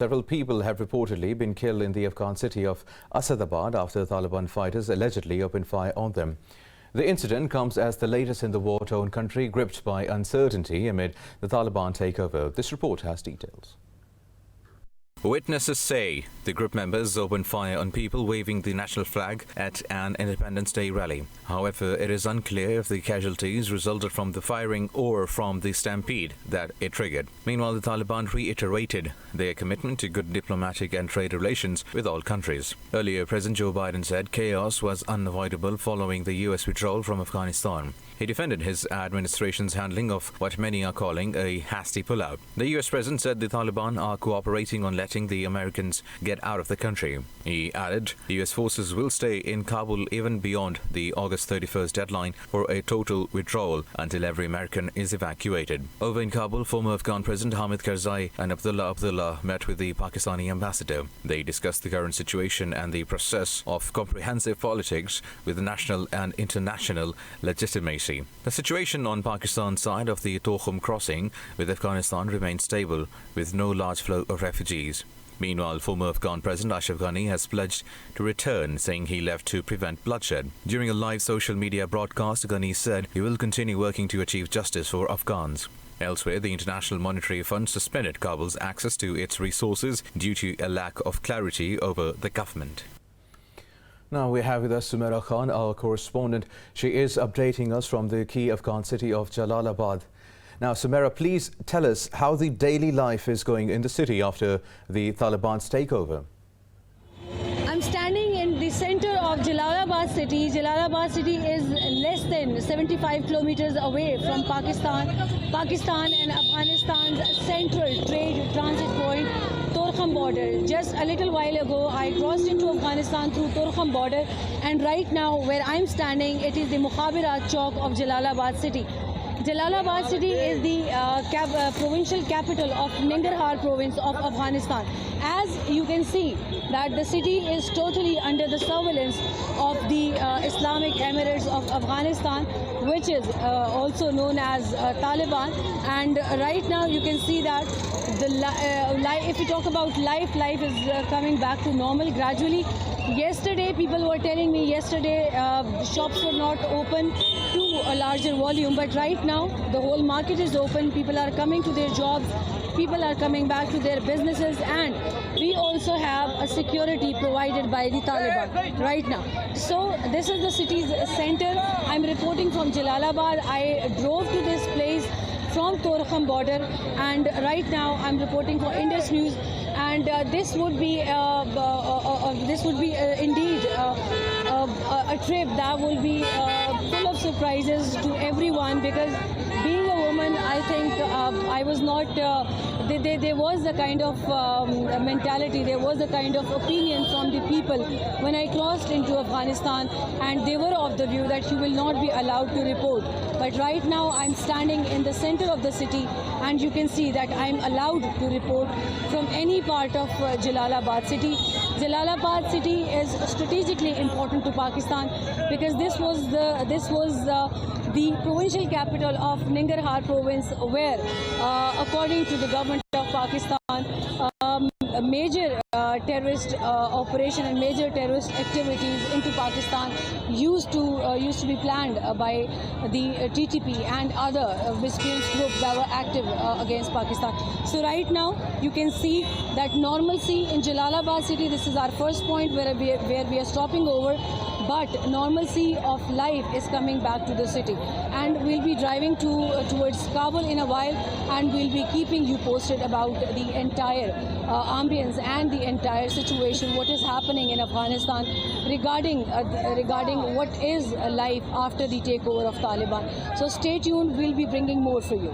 Several people have reportedly been killed in the Afghan city of Asadabad after Taliban fighters allegedly opened fire on them. The incident comes as the latest in the war-torn country gripped by uncertainty amid the Taliban takeover. This report has details. Witnesses say the group members opened fire on people waving the national flag at an Independence Day rally. However, it is unclear if the casualties resulted from the firing or from the stampede that it triggered. Meanwhile, the Taliban reiterated their commitment to good diplomatic and trade relations with all countries. Earlier, President Joe Biden said chaos was unavoidable following the U.S. withdrawal from Afghanistan. He defended his administration's handling of what many are calling a hasty pullout. The U.S. president said the Taliban are cooperating on letting the Americans get out of the country. He added the U.S. forces will stay in Kabul even beyond the August 31st deadline for a total withdrawal until every American is evacuated. Over in Kabul, former Afghan President Hamid Karzai and Abdullah met with the Pakistani ambassador. They discussed the current situation and the process of comprehensive politics with national and international legitimacy. The situation on Pakistan's side of the Turkham crossing with Afghanistan remains stable, with no large flow of refugees. Meanwhile, former Afghan President Ashraf Ghani has pledged to return, saying he left to prevent bloodshed. During a live social media broadcast, Ghani said he will continue working to achieve justice for Afghans. Elsewhere, the International Monetary Fund suspended Kabul's access to its resources due to a lack of clarity over the government. Now we have with us Sumaira Khan, our correspondent. She is updating us from the key Afghan city of Jalalabad. Now, Sumaira, please tell us how the daily life is going in the city after the Taliban's takeover. I'm standing in the center of Jalalabad city. Jalalabad city is less than 75 kilometers away from Pakistan and Afghanistan's central trade transit point, Turkham border. Just a little while ago, I crossed into Afghanistan through Turkham border, and right now where I'm standing, it is the Mukhabirat Chowk of Jalalabad city. Jalalabad city is the provincial capital of Nangarhar province of Afghanistan. As you can see, that the city is totally under the surveillance of the Islamic Emirates of Afghanistan, which is also known as Taliban. And right now you can see that if we talk about life is coming back to normal gradually. Yesterday, people were telling me shops were not open to a larger volume, but right now the whole market is open. People are coming to their jobs, people are coming back to their businesses, and we also have a security provided by the Taliban right now. So this is the city's center. I'm reporting from Jalalabad. I drove to this place from Turkham border, and right now I'm reporting for Indus News. And this would be indeed a trip that will be full of surprises to everyone, because being a woman, I think I was not. There was a kind of mentality, there was a kind of opinion from the people when I crossed into Afghanistan, and they were of the view that you will not be allowed to report. But right now I'm standing in the center of the city, and you can see that I'm allowed to report from any part of Jalalabad city. Jalalabad city is strategically important to Pakistan, because this was the provincial capital of Nangarhar province, where according to the government of Pakistan, a major terrorist operation and major terrorist activities into Pakistan used to be planned by the TTP and other miscreant groups that were active against Pakistan. So right now you can see that normalcy in Jalalabad city. This is our first point where we are stopping over, but normalcy of life is coming back to the city, and we'll be driving towards Kabul in a while, and we'll be keeping you posted about the entire ambience and the entire situation, what is happening in Afghanistan regarding what is life after the takeover of Taliban. So stay tuned, we'll be bringing more for you.